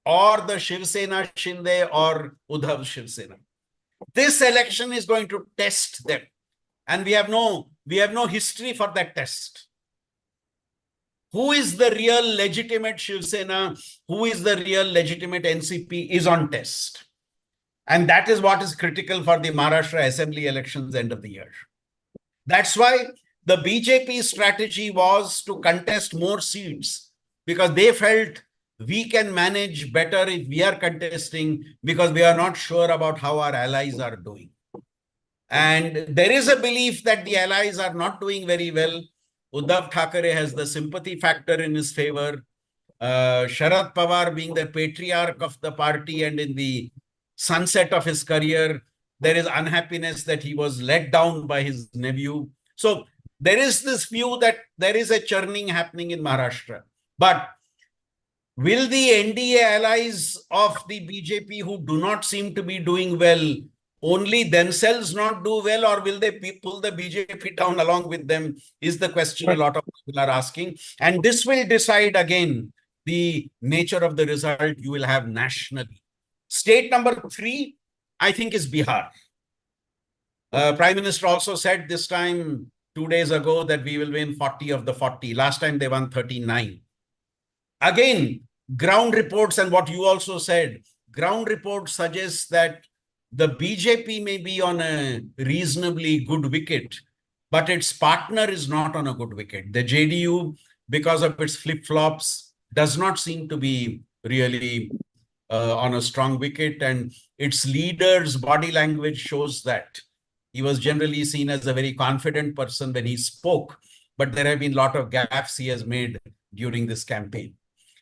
[SPEAKER 3] or the Shiv Sena Shinde or Uddhav Shiv Sena. This election is going to test them. And we have no history for that test. Who is the real legitimate Shiv Sena? Who is the real legitimate NCP is on test. And that is what is critical for the Maharashtra Assembly elections end of the year. That's why the BJP strategy was to contest more seats, because they felt we can manage better if we are contesting, because we are not sure about how our allies are doing. And there is a belief that the allies are not doing very well. Uddhav Thackeray has the sympathy factor in his favor. Sharad Pawar being the patriarch of the party and in the sunset of his career, there is unhappiness that he was let down by his nephew. So there is this view that there is a churning happening in Maharashtra. But will the NDA allies of the BJP, who do not seem to be doing well, only themselves not do well, or will they pull the BJP down along with them, is the question a lot of people are asking. And this will decide again the nature of the result you will have nationally. State number 3, I think, is Bihar. Prime Minister also said this time 2 days ago that we will win 40 of the 40. Last time they won 39. Again, ground reports and what you also said, ground reports suggest that the BJP may be on a reasonably good wicket, but its partner is not on a good wicket. The JDU, because of its flip-flops, does not seem to be really on a strong wicket, and its leader's body language shows that. He was generally seen as a very confident person when he spoke, but there have been a lot of gaffes he has made during this campaign.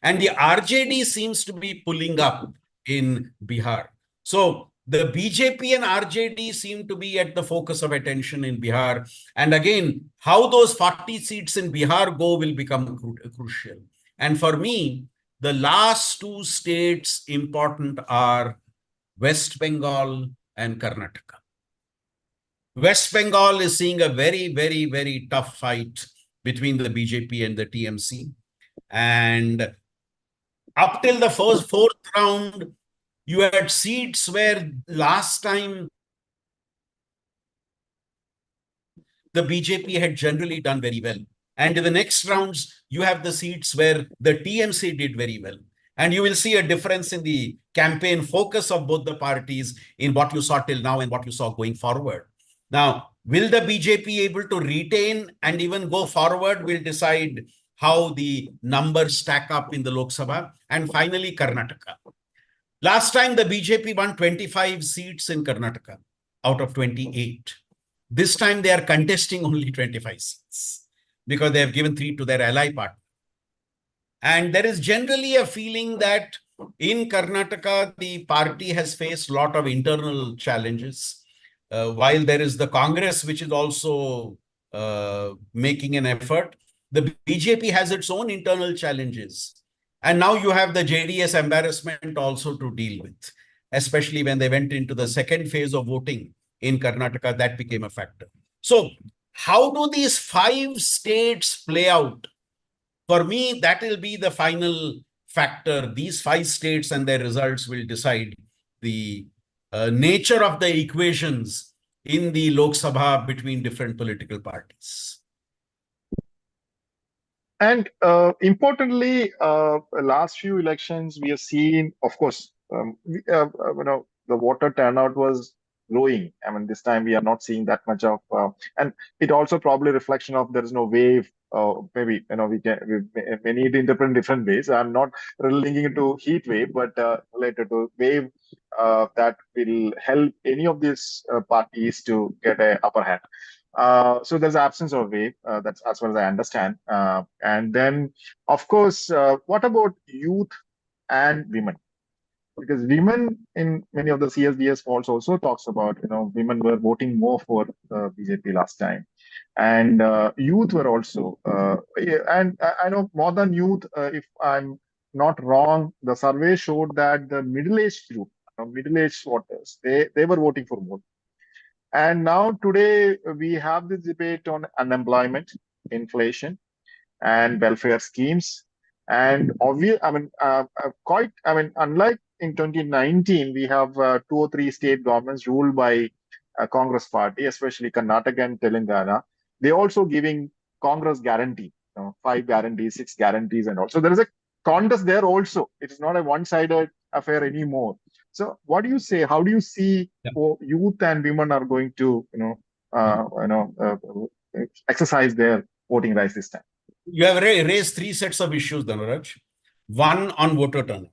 [SPEAKER 3] And the RJD seems to be pulling up in Bihar. So the BJP and RJD seem to be at the focus of attention in Bihar. And again, how those 40 seats in Bihar go will become crucial. And for me, the last 2 states important are West Bengal and Karnataka. West Bengal is seeing a very, very, very tough fight between the BJP and the TMC. And up till the 4th round, you had seats where last time the BJP had generally done very well. And in the next rounds, you have the seats where the TMC did very well. And you will see a difference in the campaign focus of both the parties in what you saw till now and what you saw going forward. Now, will the BJP able to retain and even go forward will decide how the numbers stack up in the Lok Sabha. And finally, Karnataka. Last time, the BJP won 25 seats in Karnataka out of 28. This time, they are contesting only 25 seats because they have given 3 to their ally party. And there is generally a feeling that in Karnataka, the party has faced a lot of internal challenges. While there is the Congress, which is also making an effort, the BJP has its own internal challenges. And now you have the JDS embarrassment also to deal with, especially when they went into the second phase of voting in Karnataka, that became a factor. So how do these 5 states play out? For me, that will be the final factor. These 5 states and their results will decide the nature of the equations in the Lok Sabha between different political parties.
[SPEAKER 2] And importantly, last few elections we have seen, of course, the voter turnout was growing. I mean, this time we are not seeing that much of, and it also probably reflection of there is no wave. Maybe we may need to interpret in different ways. I'm not really linking it to heat wave, but related to wave that will help any of these parties to get a upper hand. So there's absence of wave. That's as far as I understand. And then, of course, what about youth and women? Because women in many of the CSDS polls also talks about, women were voting more for BJP last time, and youth were also. Yeah, and I know more than youth. If I'm not wrong, the survey showed that the middle-aged group, middle-aged voters, they were voting for more. And now today we have this debate on unemployment, inflation, and welfare schemes. And obvious, unlike in 2019, we have 2 or 3 state governments ruled by Congress party, especially Karnataka and Telangana. They also giving Congress guarantee, 5 guarantees, 6 guarantees, and all. So there is a contest there also. It is not a one-sided affair anymore. So what do you say? How do you see youth and women are going to, exercise their voting rights this time?
[SPEAKER 3] You have raised 3 sets of issues, Dhanuraj. One on voter turnout.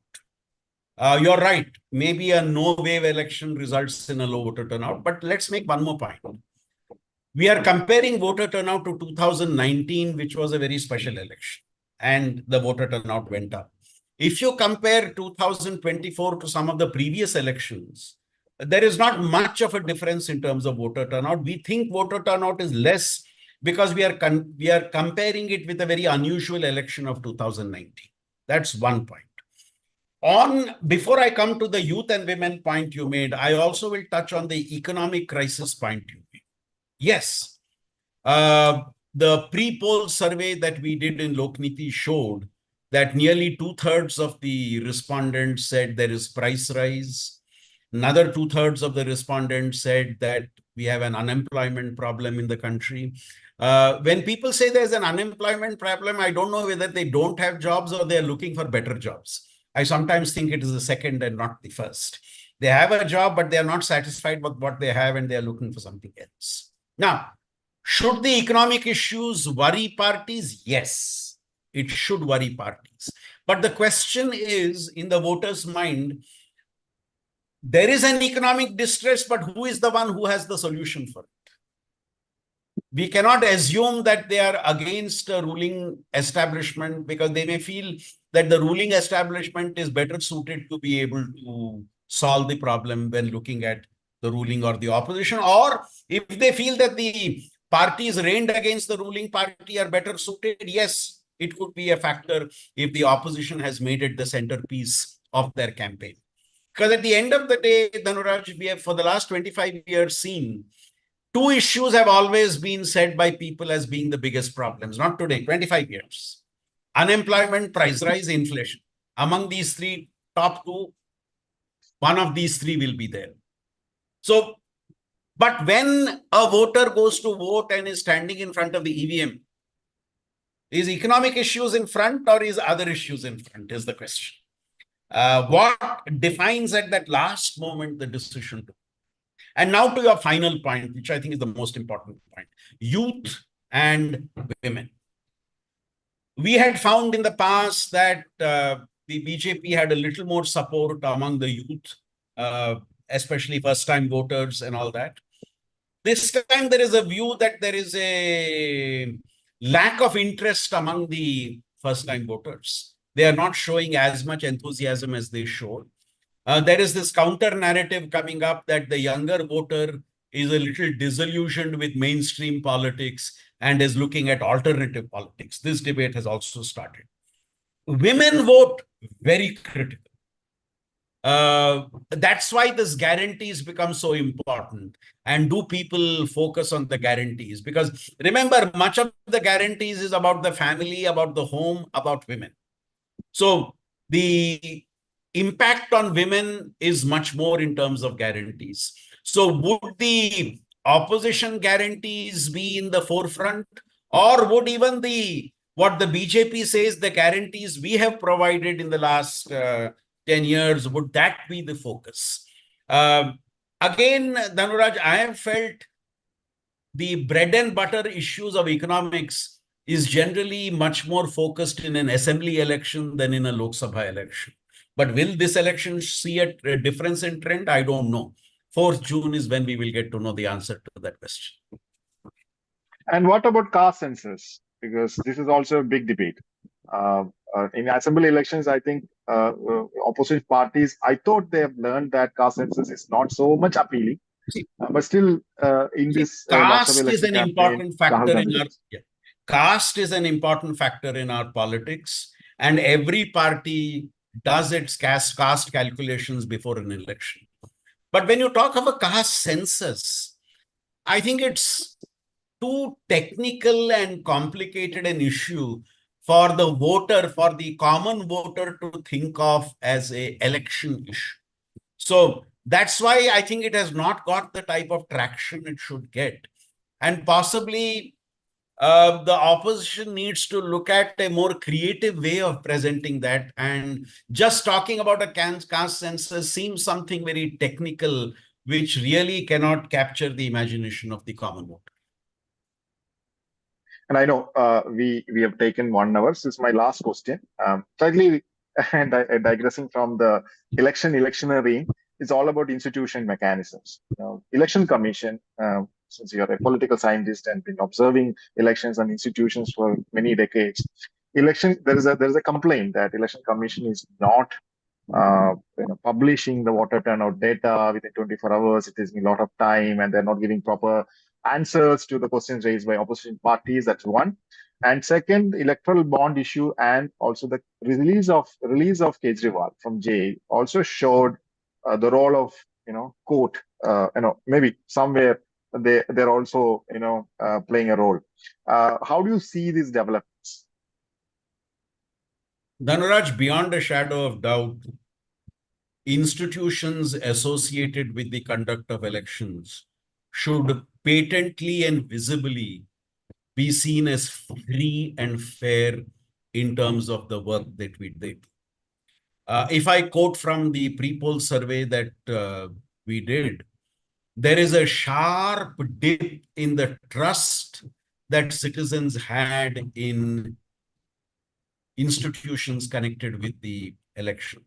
[SPEAKER 3] You're right. Maybe a no-wave election results in a low voter turnout. But let's make one more point. We are comparing voter turnout to 2019, which was a very special election, and the voter turnout went up. If you compare 2024 to some of the previous elections, there is not much of a difference in terms of voter turnout. We think voter turnout is less because we are comparing it with a very unusual election of 2019. That's one point. Before I come to the youth and women point you made, I also will touch on the economic crisis point you made. Yes, the pre-poll survey that we did in Lokniti showed that nearly 2/3 of the respondents said there is price rise. Another 2/3 of the respondents said that we have an unemployment problem in the country. When people say there's an unemployment problem, I don't know whether they don't have jobs or they're looking for better jobs. I sometimes think it is the second and not the first. They have a job, but they're not satisfied with what they have and they're looking for something else. Now, should the economic issues worry parties? Yes, it should worry parties. But the question is, in the voter's mind, there is an economic distress, but who is the one who has the solution for it? We cannot assume that they are against a ruling establishment because they may feel that the ruling establishment is better suited to be able to solve the problem when looking at the ruling or the opposition. Or if they feel that the parties arraigned against the ruling party are better suited, yes, it could be a factor if the opposition has made it the centerpiece of their campaign. Because at the end of the day, Dhanuraj, we have for the last 25 years seen 2 issues have always been said by people as being the biggest problems. Not today, 25 years. Unemployment, price rise, inflation. Among these 3, top 2, one of these 3 will be there. So, but when a voter goes to vote and is standing in front of the EVM, is economic issues in front or is other issues in front is the question. What defines at that last moment the decision to? And now to your final point, which I think is the most important point, youth and women. We had found in the past that the BJP had a little more support among the youth, especially first-time voters and all that. This time there is a view that there is a lack of interest among the first-time voters. They are not showing as much enthusiasm as they showed. There is this counter narrative coming up that the younger voter is a little disillusioned with mainstream politics and is looking at alternative politics. This debate has also started. Women vote very critical. That's why this guarantees become so important. And do people focus on the guarantees? Because remember, much of the guarantees is about the family, about the home, about women. So the impact on women is much more in terms of guarantees. So would the opposition guarantees be in the forefront, or would even the what the BJP says, the guarantees we have provided in the last 10 years, would that be the focus? Again, Dhanuraj, I have felt the bread and butter issues of economics is generally much more focused in an assembly election than in a Lok Sabha election. But will this election see a difference in trend? I don't know. 4th June is when we will get to know the answer to that question.
[SPEAKER 2] And what about caste census? Because this is also a big debate. In assembly elections, I think opposition parties, I thought they have learned that caste census is not so much appealing. But still, in this Lok Sabha
[SPEAKER 3] Caste is
[SPEAKER 2] election
[SPEAKER 3] an
[SPEAKER 2] campaign,
[SPEAKER 3] important factor
[SPEAKER 2] Rahul
[SPEAKER 3] in
[SPEAKER 2] Gandhi
[SPEAKER 3] our
[SPEAKER 2] did.
[SPEAKER 3] caste is an important factor in our politics, and every party does its caste calculations before an election. But when you talk of a caste census, I think it's too technical and complicated an issue for the voter, for the common voter to think of as a election issue. So that's why I think it has not got the type of traction it should get. And possibly the opposition needs to look at a more creative way of presenting that. And just talking about a caste census seems something very technical, which really cannot capture the imagination of the common voter.
[SPEAKER 2] And I know we have taken 1 hour. This is my last question. Slightly and digressing from the electioneering, it's all about institution mechanisms. Election Commission, since you are a political scientist and been observing elections and institutions for many decades, there is a complaint that Election Commission is not publishing the voter turnout data within 24 hours. It is a lot of time, and they're not giving proper answers to the questions raised by opposition parties. That's one. And second, electoral bond issue and also the release of Kejriwal from jail also showed the role of court. Maybe somewhere they're also playing a role. How do you see these developments?
[SPEAKER 3] Dhanuraj, beyond a shadow of doubt, institutions associated with the conduct of elections should patently and visibly be seen as free and fair in terms of the work that we did. If I quote from the pre-poll survey that we did, there is a sharp dip in the trust that citizens had in institutions connected with the election.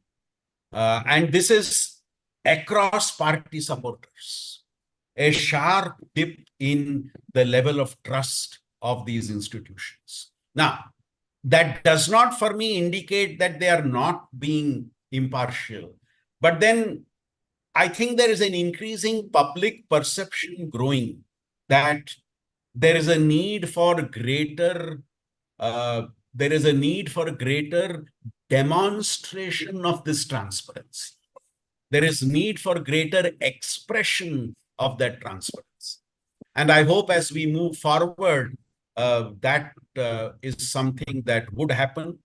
[SPEAKER 3] And this is across party supporters, a sharp dip in the level of trust of these institutions. Now, that does not for me indicate that they are not being impartial. But then I think there is an increasing public perception growing that there is a need for greater demonstration of this transparency. There is need for greater expression of that transparency. And I hope as we move forward, that is something that would happen.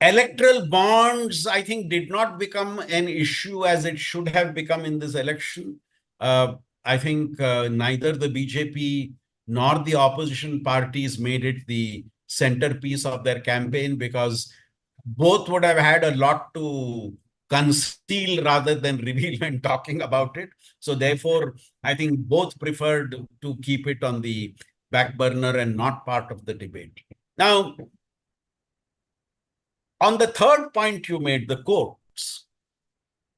[SPEAKER 3] Electoral bonds, I think, did not become an issue as it should have become in this election. I think neither the BJP nor the opposition parties made it the centerpiece of their campaign, because both would have had a lot to conceal rather than reveal when talking about it. So therefore, I think both preferred to keep it on the back burner and not part of the debate. Now, on the third point you made, the courts,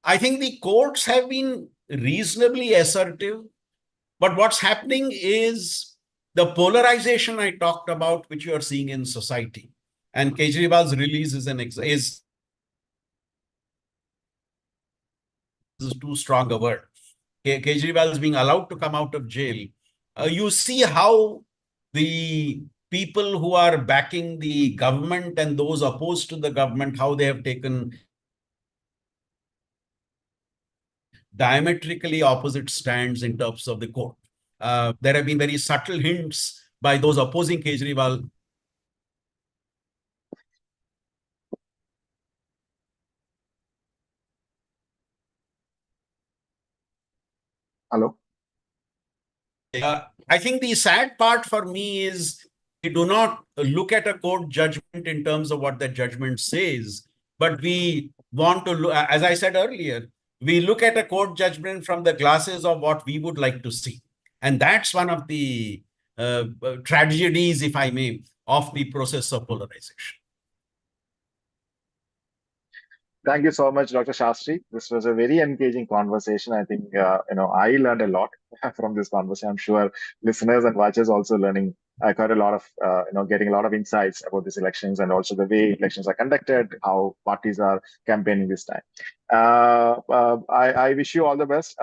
[SPEAKER 3] I think the courts have been reasonably assertive, but what's happening is the polarization I talked about, which you are seeing in society, and Kejriwal's release is too strong a word. Kejriwal is being allowed to come out of jail. You see how the people who are backing the government and those opposed to the government, how they have taken diametrically opposite stands in terms of the court. There have been very subtle hints by those opposing Kejriwal.
[SPEAKER 2] Hello?
[SPEAKER 3] I think the sad part for me is do not look at a court judgment in terms of what that judgment says, but we want to look, as I said earlier, we look at a court judgment from the glasses of what we would like to see. And that's one of the tragedies, if I may, of the process of polarization.
[SPEAKER 2] Thank you so much, Dr. Shastri. This was a very engaging conversation. I think I learned a lot from this conversation. I'm sure listeners and watchers also learning quite a lot of getting a lot of insights about these elections and also the way elections are conducted, how parties are campaigning this time. I wish you all the best.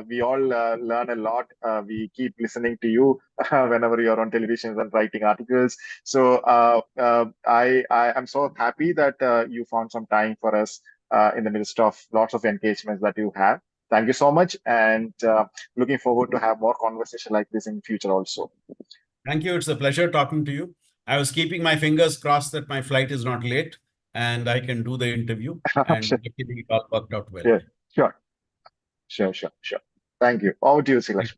[SPEAKER 2] We all learn a lot. We keep listening to you whenever you're on television and writing articles. So I am so happy that you found some time for us in the midst of lots of engagements that you have. Thank you so much, and looking forward to have more conversation like this in future also.
[SPEAKER 3] Thank you. It's a pleasure talking to you. I was keeping my fingers crossed that my flight is not late and I can do the interview. And
[SPEAKER 2] Sure.
[SPEAKER 3] luckily it all worked out well.
[SPEAKER 2] Yeah, sure. Thank you. Over to you, Silakshmi.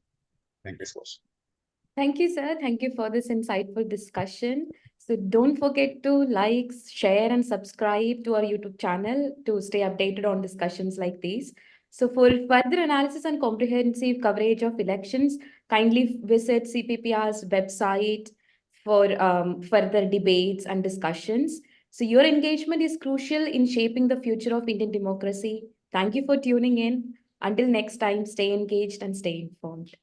[SPEAKER 3] Thank you.
[SPEAKER 1] Thank you, sir. Thank you for this insightful discussion. So don't forget to like, share, and subscribe to our YouTube channel to stay updated on discussions like these. So for further analysis and comprehensive coverage of elections, kindly visit CPPR's website for further debates and discussions. So your engagement is crucial in shaping the future of Indian democracy. Thank you for tuning in. Until next time, stay engaged and stay informed.